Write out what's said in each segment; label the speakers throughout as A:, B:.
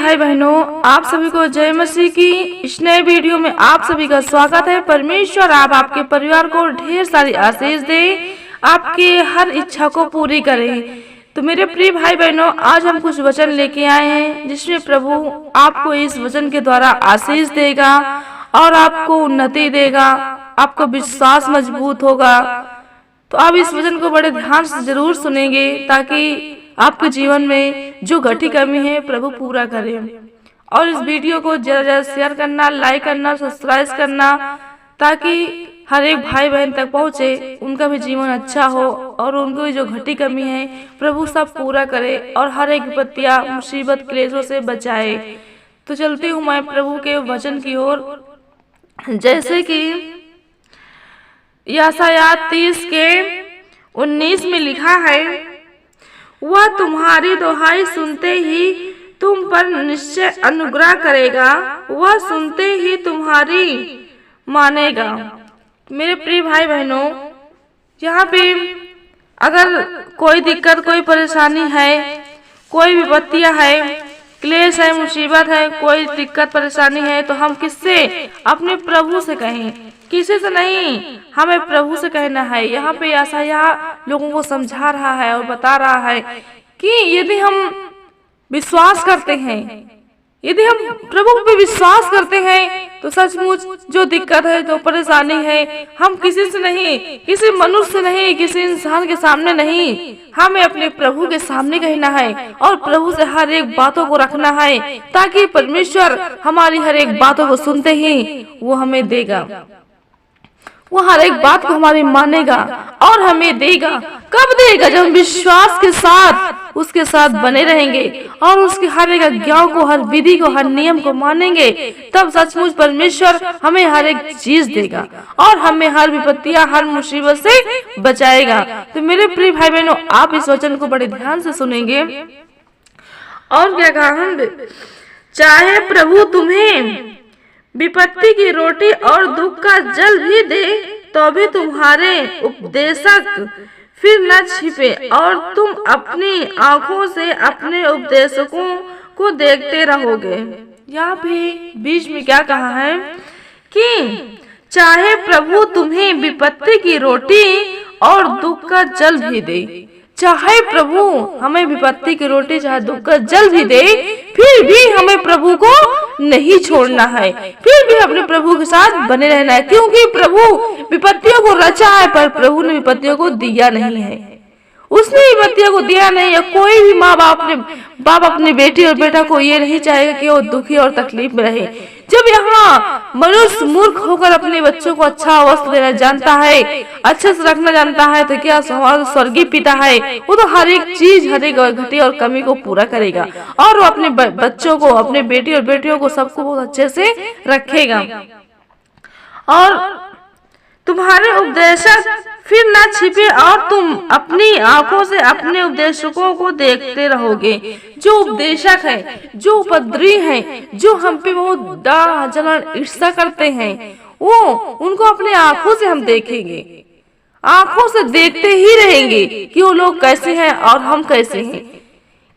A: भाई बहनों, आप सभी को जय मसीह की इस नए वीडियो में आप सभी का स्वागत है। परमेश्वर आप आपके परिवार को ढेर सारी आशीष दे, आपके हर इच्छा को पूरी करे। तो मेरे प्रिय भाई बहनों, आज हम कुछ वचन लेके आए हैं जिसमें प्रभु आपको इस वचन के द्वारा आशीष देगा और आपको उन्नति देगा, आपको विश्वास मजबूत होगा। तो आप इस वचन को बड़े ध्यान से जरूर सुनेंगे ताकि आपके जीवन में जो घटी कमी है प्रभु पूरा करे। और इस वीडियो को ज्यादा ज्यादा शेयर करना, लाइक करना, सब्सक्राइब करना, ताकि हर एक भाई बहन तक पहुंचे, उनका भी जीवन अच्छा हो और उनको जो घटी कमी है प्रभु सब पूरा करे और हर एक विपत्तियां, मुसीबत, क्लेशों से बचाए। तो चलती हूँ मैं प्रभु के वचन की ओर। जैसे कि यशायाह 30 के 19 में लिखा है, वह तुम्हारी दुहाई सुनते ही तुम पर निश्चय अनुग्रह करेगा, वह सुनते ही तुम्हारी मानेगा। मेरे प्रिय भाई बहनों, यहाँ पे अगर कोई दिक्कत, कोई परेशानी है, कोई विपत्तियां है, क्लेश है, मुसीबत है, कोई दिक्कत परेशानी है, तो हम किससे? अपने प्रभु से कहें, किसी से नहीं, हमें प्रभु से कहना है। यहाँ पे यशायाह लोगों को समझा रहा है और बता रहा है कि यदि हम विश्वास करते हैं, यदि हम प्रभु पे विश्वास करते हैं, तो सचमुच जो दिक्कत है, जो परेशानी है, हम किसी से नहीं, किसी मनुष्य से नहीं, किसी इंसान के सामने नहीं, हमें अपने प्रभु के सामने कहना है और प्रभु से हर एक बातों को रखना है, ताकि परमेश्वर हमारी हर एक बातों को सुनते ही वो हमें देगा, वो हर एक बात को हमारी मानेगा और हमें देगा। कब देगा? जब हम विश्वास के साथ उसके साथ बने रहेंगे और उसके हर एक आज्ञाओं को, हर विधि को, हर नियम को मानेंगे, तब सचमुच परमेश्वर हमें हर एक चीज देगा और हमें हर विपत्तियां, हर मुसीबत से बचाएगा। तो मेरे प्रिय भाई बहनों, आप इस वचन को बड़े ध्यान से सुनेंगे। और क्या कहा, चाहे प्रभु तुम्हें विपत्ति की रोटी और दुख का जल भी दे, तो भी तुम्हारे उपदेशक फिर न छिपे और तुम अपनी आंखों से अपने उपदेशकों को देखते रहोगे। यहाँ पे बीच में क्या कहा है कि चाहे प्रभु तुम्हें विपत्ति की रोटी और दुख का जल भी दे, चाहे प्रभु हमें विपत्ति की रोटी, चाहे दुख का जल भी दे, फिर भी हमें प्रभु को नहीं छोड़ना है, फिर भी अपने प्रभु के साथ बने रहना है, क्योंकि प्रभु विपत्तियों को रचा है पर प्रभु ने विपत्तियों को दिया नहीं है। उसने विपत्तियों को दिया नहीं है। कोई भी माँ बाप अपने बेटी और बेटा को ये नहीं चाहेगा कि वो दुखी और तकलीफ में रहे। जब यहाँ मनुष्य मूर्ख होकर अपने बच्चों को अच्छा वस्त्र देना जानता है, अच्छे से रखना जानता है, तो क्या हमारा स्वर्गीय पिता है, वो तो हर एक चीज, हर एक घटी और कमी को पूरा करेगा और वो अपने बच्चों को, अपने बेटी और बेटियों को, सबको बहुत अच्छे से रखेगा। और तुम्हारे उपदेशक फिर न छिपे और तुम अपनी आंखों से अपने उपदेशकों को देखते रहोगे। जो उपदेशक है, जो उपद्रवी है, जो हम पे बहुत डर, जलन, ईर्ष्या करते हैं, वो उनको अपने आंखों से हम देखेंगे, आंखों से देखते ही रहेंगे कि वो लोग कैसे हैं और हम कैसे हैं।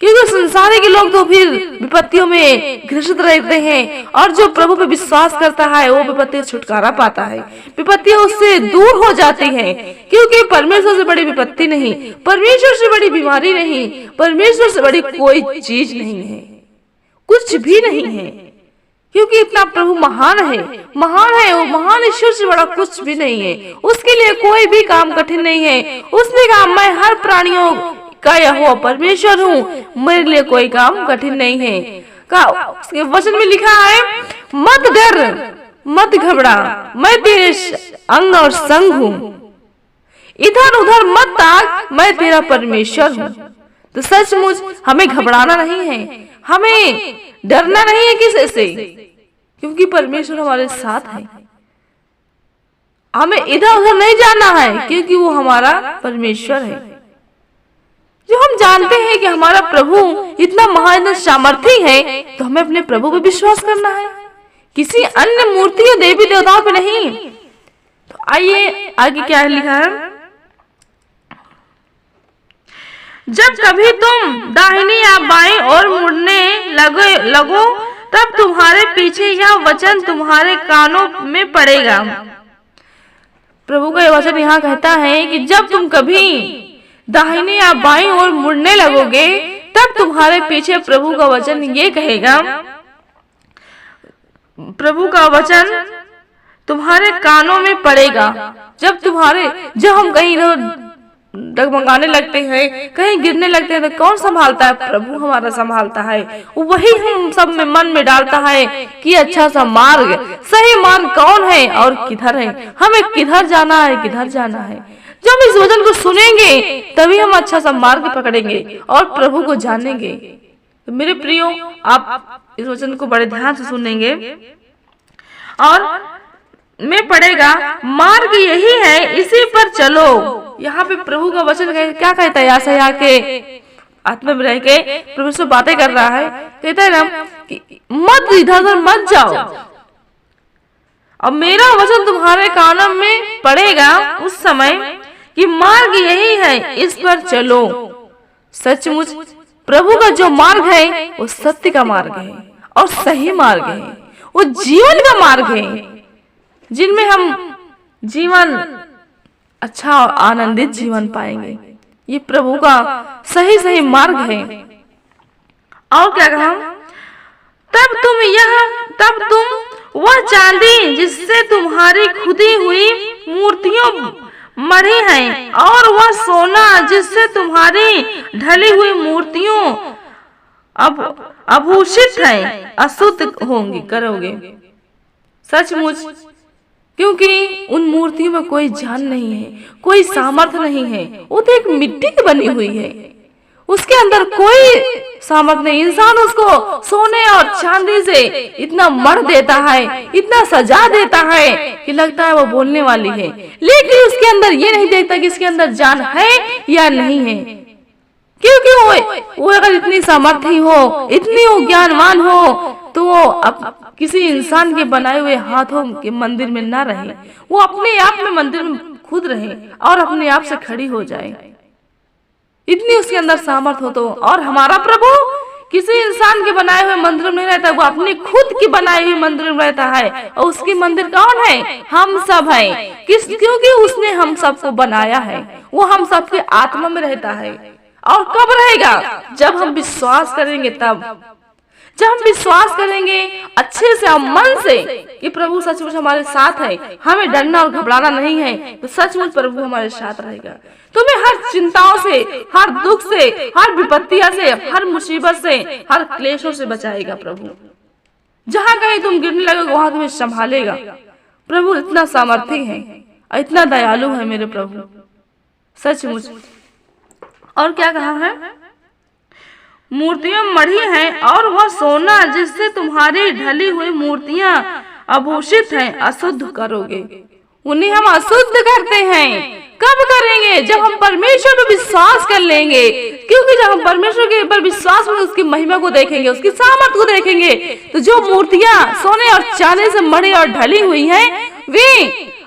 A: क्योंकि संसारी के लोग तो फिर विपत्तियों में घृषित रहते हैं और जो प्रभु पे विश्वास करता है वो विपत्ति से छुटकारा पाता है, विपत्तियां उससे दूर हो जाती हैं। क्योंकि परमेश्वर से बड़ी विपत्ति नहीं, परमेश्वर से बड़ी बीमारी नहीं, परमेश्वर से बड़ी कोई चीज नहीं है, कुछ भी नहीं है। क्योंकि इतना प्रभु महान है, महान है, वो महान ईश्वर से बड़ा कुछ भी नहीं है। उसके लिए कोई भी काम कठिन नहीं है। उसने कहा, मैं हर प्राणियों का यहोवा परमेश्वर हूँ, मेरे लिए कोई काम कठिन नहीं है। उसके वचन में लिखा है, मत डर, मत घबरा, मैं तेरे अंग और संग हूँ, इधर उधर मत ताक, मैं तेरा परमेश्वर हूँ। तो सचमुच हमें घबराना नहीं है, हमें डरना नहीं है किसी से, क्योंकि परमेश्वर हमारे साथ है। हमें इधर उधर नहीं जाना है, क्योंकि वो हमारा परमेश्वर है। जो हम जानते हैं कि हमारा प्रभु इतना महान सामर्थी है, तो हमें अपने प्रभु पे विश्वास करना है, किसी अन्य मूर्ति या देवी देवताओं पे नहीं। तो आइए आगे क्या लिखा है, जब कभी तुम दाहिनी या बाईं ओर मुड़ने लगो तब तुम्हारे पीछे यह वचन तुम्हारे कानों में पड़ेगा। प्रभु का यह वचन यहाँ कहता है कि जब तुम कभी दाहिनी या बाईं ओर मुड़ने लगोगे तब तुम्हारे पीछे प्रभु का वचन ये कहेगा, प्रभु का वचन तुम्हारे कानों में पड़ेगा। जब हम कहीं डगमगाने लगते हैं, कहीं गिरने लगते हैं, तो कौन संभालता है? प्रभु हमारा संभालता है। वही हम सब में मन में डालता है कि अच्छा सा मार्ग, सही मार्ग कौन है और किधर है, हमें किधर जाना है, किधर जाना है। जब हम इस वचन को सुनेंगे तभी हम अच्छा सा मार्ग पकड़ेंगे और प्रभु को जानेंगे। तो मेरे प्रियो, आप इस वचन को बड़े ध्यान से सुनेंगे और में पड़ेगा, मार्ग यही है, इसी पर चलो। यहाँ पे प्रभु का वचन क्या कहता है? यशायाह के आत्मा में रह के प्रभु से बातें कर रहा है, कहता है ना कि मत इधर उधर मत जाओ, अब मेरा वचन तुम्हारे कानों में पड़ेगा उस समय कि मार्ग यही है, इस पर चलो। सचमुच प्रभु का जो मार्ग है वो सत्य का मार्ग है और सही मार्ग है, वो जीवन का मार्ग है, जिनमें हम जीवन अच्छा और आनंदित जीवन पाएंगे। ये प्रभु का सही मार्ग है। और क्या कहा? तब तुम वह चांदी जिससे तुम्हारी खुदी हुई मूर्तियों मढ़ी हैं और वह सोना जिससे तुम्हारी ढली हुई मूर्तियों आभूषित हैं अशुद्ध करोगे। सचमुच, क्योंकि उन मूर्तियों में कोई जान नहीं है, कोई सामर्थ्य नहीं है, वो तो एक मिट्टी की बनी हुई है, उसके अंदर कोई सामर्थ्य नहीं। इंसान उसको सोने और चांदी से इतना मढ़ देता है, इतना सजा देता है कि लगता है वो बोलने वाली है, लेकिन उसके अंदर ये नहीं देखता कि इसके अंदर जान है या नहीं है। क्योंकि वो अगर इतनी सामर्थ्य हो, इतनी वो ज्ञानवान हो, तो वो अब किसी इंसान के बनाए हुए हाथों के मंदिर में ना रहे, वो अपने आप में मंदिर में खुद रहे और अपने आप से खड़ी हो जाए, इतनी उसके अंदर सामर्थ हो तो। और हमारा प्रभु किसी इंसान के बनाए हुए मंदिर में नहीं रहता, वो अपनी खुद की बनाई हुई मंदिर में रहता है। और उसकी मंदिर कौन है? हम सब हैं। क्योंकि उसने हम सबको बनाया है, वो हम सबके आत्मा में रहता है। और कब रहेगा? जब हम विश्वास करेंगे तब। जब हम विश्वास करेंगे अच्छे से और मन से कि प्रभु सचमुच हमारे साथ है, हमें डरना और घबराना नहीं है, तो सचमुच प्रभु हमारे साथ रहेगा। तुम्हें हर चिंताओं से, हर दुख से, हर विपत्तियों से, हर मुसीबत से, हर क्लेशों से बचाएगा प्रभु। जहाँ कहीं तुम गिरने लगोगे वहां तुम्हें संभालेगा। प्रभु इतना सामर्थी है और इतना दयालु है मेरे प्रभु, सचमुच। और क्या कहा है? मूर्तियां मढ़ी हैं और वह सोना जिससे तुम्हारी ढली हुई मूर्तियां आभूषित हैं अशुद्ध करोगे। उन्हें हम अशुद्ध करते हैं। कब करेंगे? जब हम परमेश्वर पर विश्वास कर लेंगे। क्योंकि जब हम परमेश्वर के ऊपर विश्वास में उसकी महिमा को देखेंगे, उसकी सामर्थ्य को देखेंगे, तो जो मूर्तियां सोने और चांदी से मढ़ी और ढली हुई हैं, वे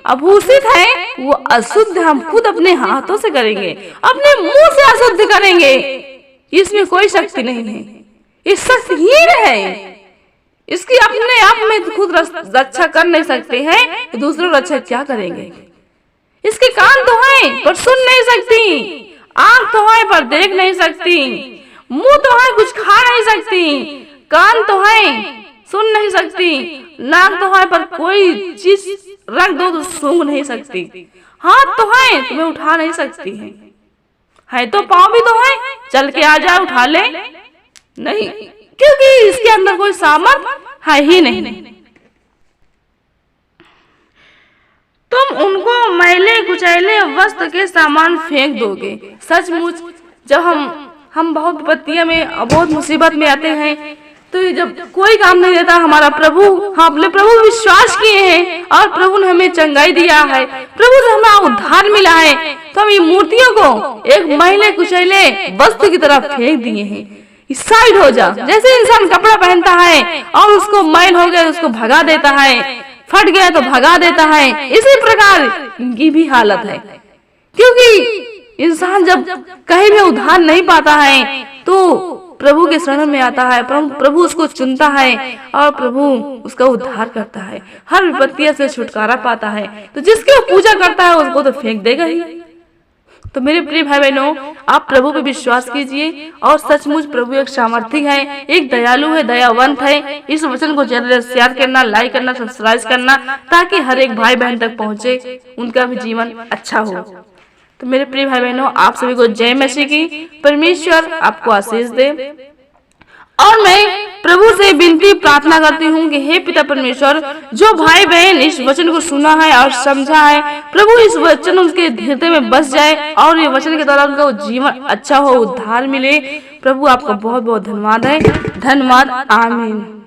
A: आभूषित है, वो अशुद्ध हम खुद अपने हाथों से करेंगे, अपने मुंह से अशुद्ध करेंगे। इसमें कोई शक्ति नहीं है, ये शक्तिहीन है। इसकी अपने आप में खुद रक्षा कर नहीं सकते हैं, तो दूसरों रक्षा क्या करेंगे? इसके कान तो हैं पर सुन नहीं सकती, आंख तो है पर देख नहीं सकती, मुंह तो है कुछ खा नहीं सकती, कान तो है सुन नहीं सकती, नाक तो है पर कोई चीज रख दो तो सूंघ नहीं सकती, हाथ तो है तुम्हें उठा नहीं सकती है तो पाँव भी तो है, चल के आ जाए उठा ले नहीं, क्योंकि इसके अंदर कोई सामर्थ है ही नहीं। तुम उनको मैले कुचैले वस्त्र के सामान फेंक दोगे। सचमुच जब हम बहुत विपत्तियों में, बहुत मुसीबत में आते हैं, तो जब कोई काम नहीं देता, हमारा प्रभु, हम अपने प्रभु विश्वास किए हैं और प्रभु ने हमें चंगाई दिया है, प्रभु से हमें उद्धार मिला है, तो हम ये मूर्तियों को एक मैले कुचैले वस्त्र की तरफ फेंक दिए हैं। इस साइड हो जा। जैसे इंसान कपड़ा पहनता है और उसको मैल हो गया उसको भगा देता है, फट गया तो भगा देता है, इसी प्रकार इनकी भी हालत है। क्योंकि इंसान जब कहीं भी उद्धार नहीं पाता है तो प्रभु के शरण में आता है, प्रभु उसको चुनता है और प्रभु उसका उद्धार करता है, हर विपत्ति से छुटकारा पाता है। तो जिसकी वो पूजा करता है उसको तो फेंक देगा ही। तो मेरे प्रिय भाई बहनों, आप प्रभु पे विश्वास कीजिए और सचमुच प्रभु एक सामर्थी है, एक दयालु है, दयावंत है। इस वचन को ज्यादा शेयर करना, लाइक करना, सब्सक्राइब करना, ताकि हर एक भाई बहन तक पहुंचे, उनका भी जीवन अच्छा हो। तो मेरे प्रिय भाई बहनों, आप सभी को जय मसीह की। परमेश्वर आपको आशीष दे। और मैं प्रभु से विनती प्रार्थना करती हूँ कि हे पिता परमेश्वर, जो भाई बहन इस वचन को सुना है और समझा है, प्रभु इस वचन उनके हृदय में बस जाए और ये वचन के द्वारा उनका जीवन अच्छा हो, उद्धार मिले। प्रभु आपका बहुत बहुत धन्यवाद है। धन्यवाद। आमीन।